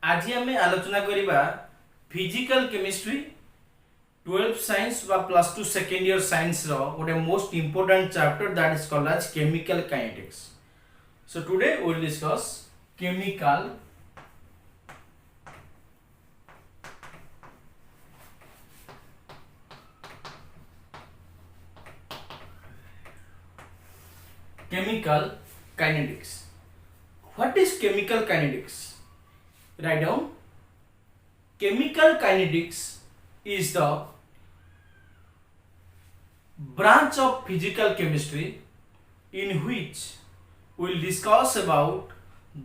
आज आम आलोचना करवा फिजिकल केमिस्ट्री 12th साइंस बा plus two second year science रो गोटे most important chapter that is called as chemical kinetics. So today we will discuss chemical kinetics. What is chemical kinetics? Write down. Chemical kinetics is the branch of physical chemistry in which we will discuss about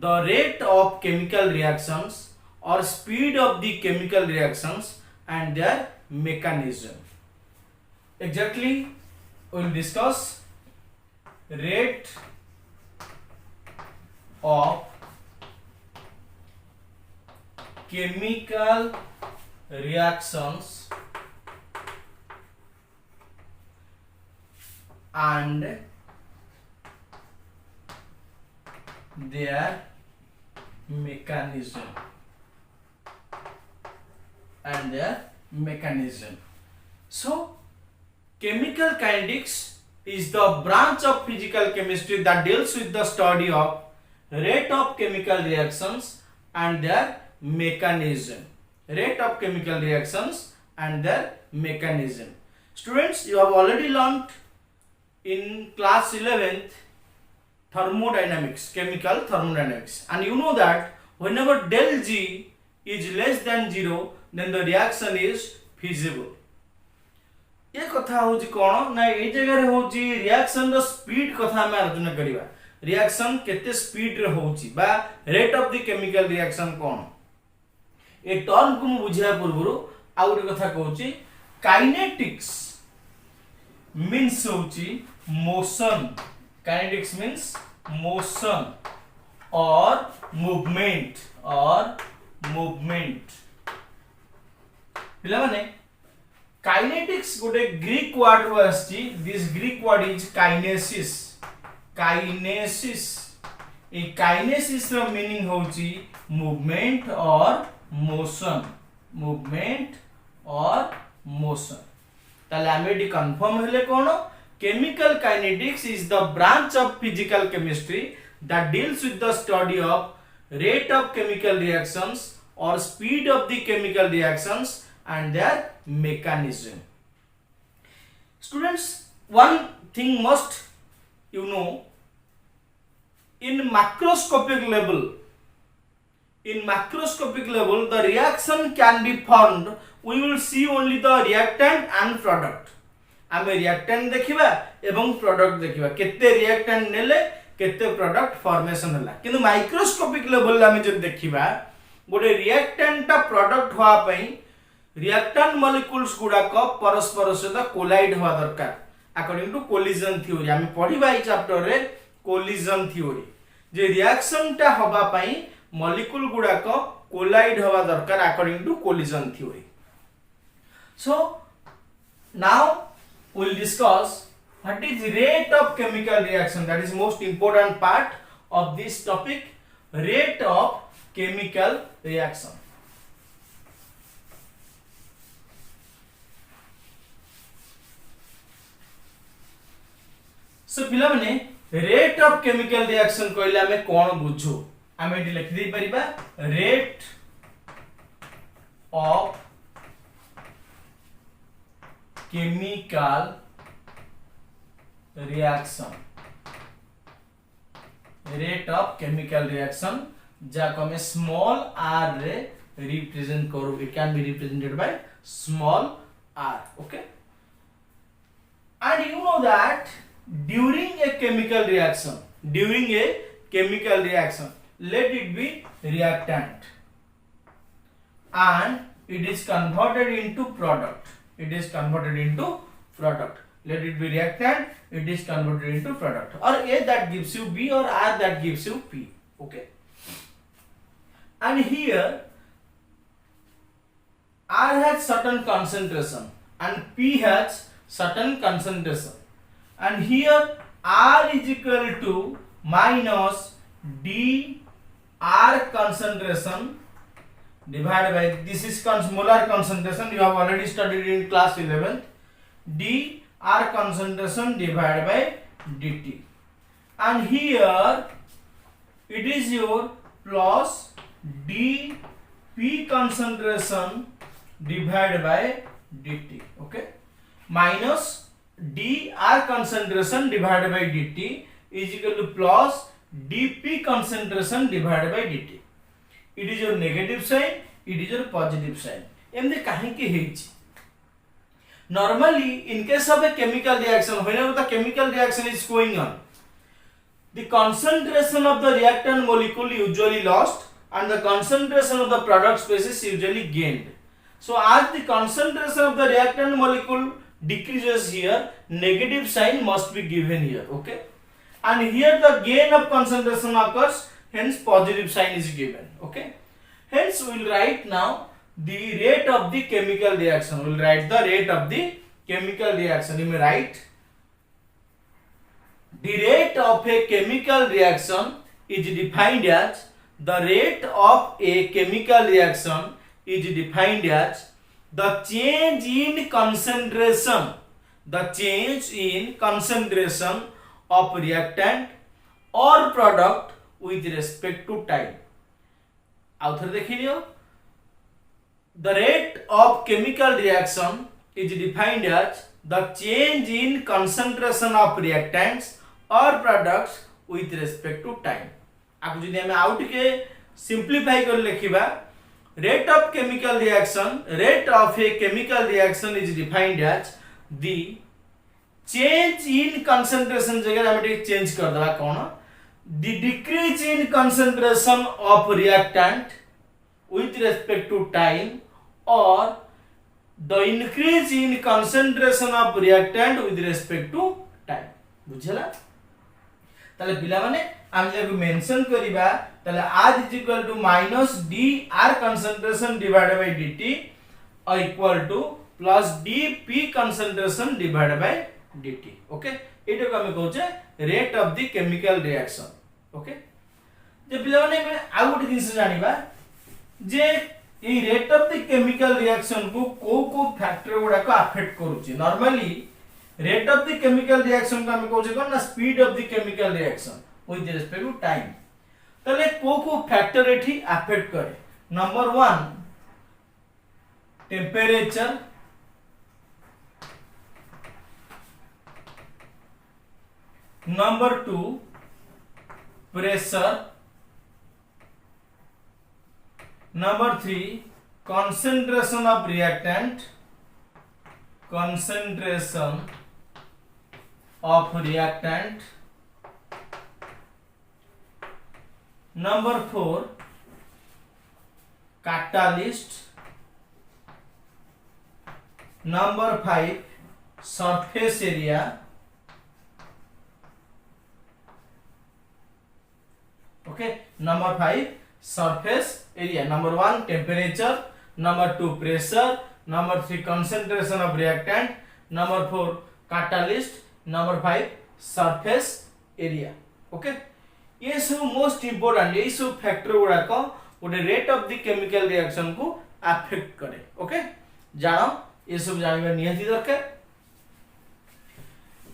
the rate of chemical reactions or speed of the chemical reactions and their mechanism. Exactly, we will discuss rate of chemical reactions and their mechanism So chemical kinetics is the branch of physical chemistry that deals with the study of rate of chemical reactions and their mechanism. Students, you have already learnt in class 11th thermodynamics, chemical thermodynamics, and you know that whenever del G is less than 0, then the reaction is feasible. ये कथा होची कोन ना ए जगह रे होची reaction रो speed कथा हम आलोचना करिवा. रिएक्शन केते स्पीड रे होची बा rate of the chemical reaction कोन ए टर्म को बुझिया पूर्वरु आ गुटे कथा कहूची काइनेटिक्स मींस होची मोशन. काइनेटिक्स मींस मोशन और मूवमेंट पिला माने काइनेटिक्स गोटे ग्रीक वर्ड रो आछि. This Greek word is kinesis. ए काइनेसिस रो मीनिंग होची मूवमेंट और मोशन. ताले हम एडी कंफर्म हेले कोन chemical kinetics is the branch of physical chemistry that deals with the study of rate of chemical reactions or speed of the chemical reactions and their mechanism. Students, one thing must you know, in macroscopic level the reaction can be formed. We will see only the reactant and product. आमे reactant देखिबा एवं product देखिबा केते reactant नेले केते product formation होला. किंतु microscopic level आमे जे देखिबा गोटे रिएक्टेंट ता प्रोडक्ट होआ पई रिएक्टेंट मॉलिक्यूल्स गुडा को परस्पर सहित कोलाइड होआ दरकार अकॉर्डिंग टू कोलिजन थ्योरी. आमे पढिबा ई चैप्टर रे कोलिजन थ्योरी जे रिएक्शन ता होबा पई मॉलिक्यूल गुडा को कोलाइड होआ दरकार according to collision theory. So now we will discuss what is rate of chemical reaction. That is most important part of this topic, rate of chemical reaction. So पिला माने rate of chemical reaction कहले हमें कोन बुझो हमें eighty लिख दे परिबा rate of chemical reaction जाको हमें small r रे रिप्रेजेंट करू. It can be represented by small r. okay, and you know that during a chemical reaction let it be reactant and it is converted into product. Let it be reactant, it is converted into product, or A that gives you B or R that gives you P. okay, and here R has certain concentration and P has certain concentration, and here R is equal to minus d r concentration divided by, this is molar concentration, you have already studied in class 11th, dr concentration divided by dt, and here it is your plus dp concentration divided by dt, okay, minus dr concentration divided by dt is equal to plus dp concentration divided by dt. It is your negative sign, it is your positive sign. एमती कहीं हेची? Normally, in case of a chemical reaction, whenever the chemical reaction is going on, the concentration of the reactant molecule usually lost and the concentration of the product species usually gained. So, as the concentration of the reactant molecule decreases here, negative sign must be given here, okay? And here the gain of concentration occurs, hence positive sign is given, okay? Hence we will write now the rate of the chemical reaction. We will write the rate of the chemical reaction. You may write the rate of a chemical reaction is defined as the rate of a chemical reaction is defined as the change in concentration, of reactant or product with respect to time. आउथर देखी लियो, the rate of chemical reaction is defined as the change in concentration of reactants or products with respect to time. आपको जदि हमें out के simplify कर लिखिबा, rate of chemical reaction is defined as the change in concentration, जगह हमें change कर देबा कोन, the decrease in concentration of reactant with respect to time or the increase in concentration of reactant with respect to time. बुझला? ताले पिला माने हम जे mention करिबा, ताले r is equal to minus dr concentration divided by dt or equal to plus dp concentration divided by dt. Okay, एटा को हम कहउचे rate of the chemical reaction. Okay, जे पिला माने आ गुटे जिंस जानिबा जे ए rate of the chemical reaction को को फैक्टर गुडा को अफेक्ट करूची. Normally rate of the chemical reaction को हम कहउचे कोन ना speed of the chemical reaction with respect to time. तले को फैक्टर एठी अफेक्ट करे. Number 1 temperature, number 2 pressure, number 3 concentration of reactant, number 4 catalyst, number 5 surface area, okay, number 5 surface area, number 1 temperature, number 2 pressure, number 3 concentration of reactant, number 4 catalyst, number 5 surface area. Okay, ये सब most important, ये सब factor गुडा को गोटे rate of the chemical reaction को affect करे. Okay, जानो ये सब जानबा नियति दरकार.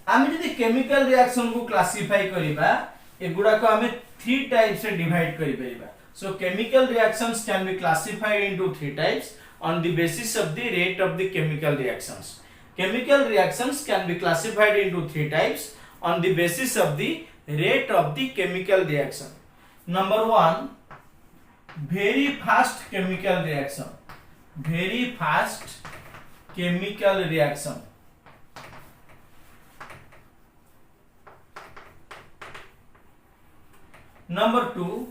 आमे जदि केमिकल रिएक्शन को क्लासिफाई करिबा, एगुडा को आमे 3 टाइप्स से डिवाइड करि परिबा. So chemical reactions can be classified into 3 types on the basis of the rate of the chemical reactions. Chemical reactions can be classified into 3 types on the basis of the rate of the chemical reaction. Number 1, very fast chemical reaction. Very fast chemical reaction. Number 2,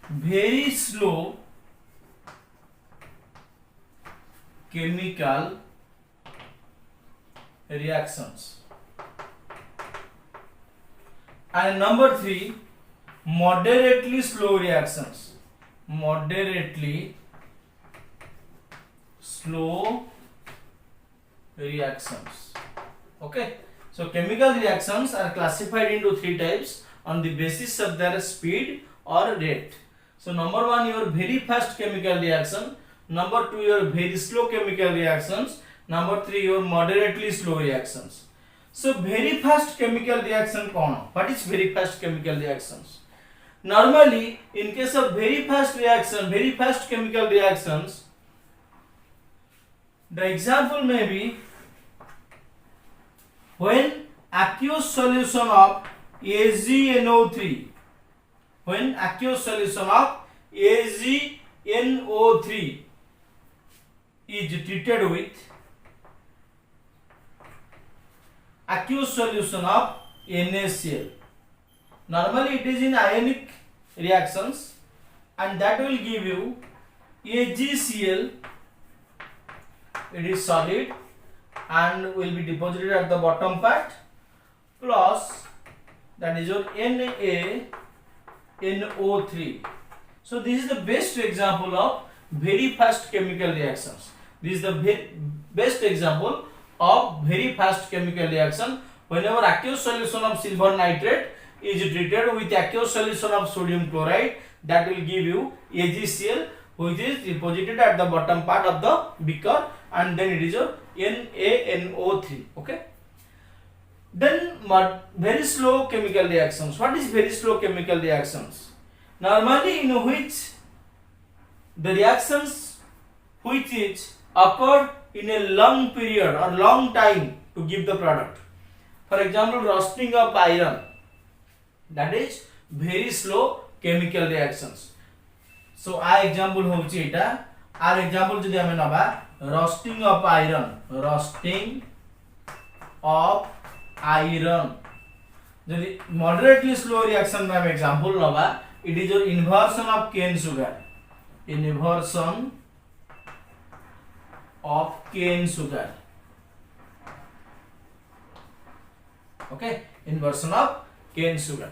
very slow chemical reactions. And number 3, moderately slow reactions. Moderately slow reactions. Okay, so chemical reactions are classified into 3 types on the basis of their speed or rate. So number 1 your very fast chemical reaction, number 2 your very slow chemical reactions, number 3 your moderately slow reactions. So very fast chemical reaction कौन? What is very fast chemical reactions? Normally in case of very fast reaction, very fast chemical reactions, the example may be when aqueous solution of AgNO3, when aqueous solution of AgNO3 is treated with aqueous solution of NaCl. Normally it is in ionic reactions and that will give you AgCl. It is solid and will be deposited at the bottom part, plus that is your NaNO3. So this is the best example of very fast chemical reactions. This is the best example of very fast chemical reaction. Whenever aqueous solution of silver nitrate is treated with aqueous solution of sodium chloride, that will give you AgCl, which is deposited at the bottom part of the beaker, and then it is your NaNO3. Okay. Then very slow chemical reactions. What is very slow chemical reactions? Normally in which the reactions which is occurred in a long period or long time to give the product. For example, roasting of iron, that is very slow chemical reactions. So our example होउची एटा, our example जदि हमें नबा roasting of iron, roasting of iron. जदि moderately slow reaction में हम example नबा, it is your inversion of cane sugar, inversion of cane sugar. Okay, inversion of cane sugar.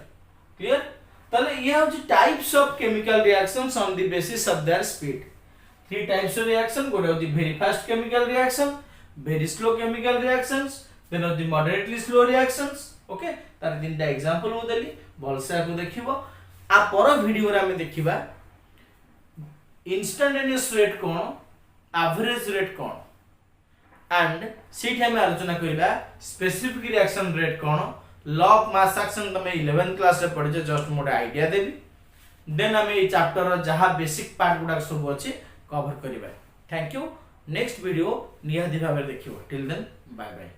Clear? ताले ये होची types of chemical reactions on the basis of their speed. 3 types of reaction. गोटे होची very fast chemical reaction, very slow chemical reactions, then होची moderately slow reactions. Okay, तार 3टा example मु देली, भलसे आको देखिबो. आ पर वीडियो रे हमें देखिबा instantaneous rate cone, average rate cone, and seat हमें आलोचना करिबा specific reaction rate cone. Law of mass action तमे 11th क्लास रे पढिजे, जस्ट मोटे आईडिया देबी. देन हमें ए चैप्टर रो जहां बेसिक पार्ट गुडा सब अछि कवर करिबा. Thank you. नेक्स्ट वीडियो निहाती भाबे देखिबो. Till then bye bye.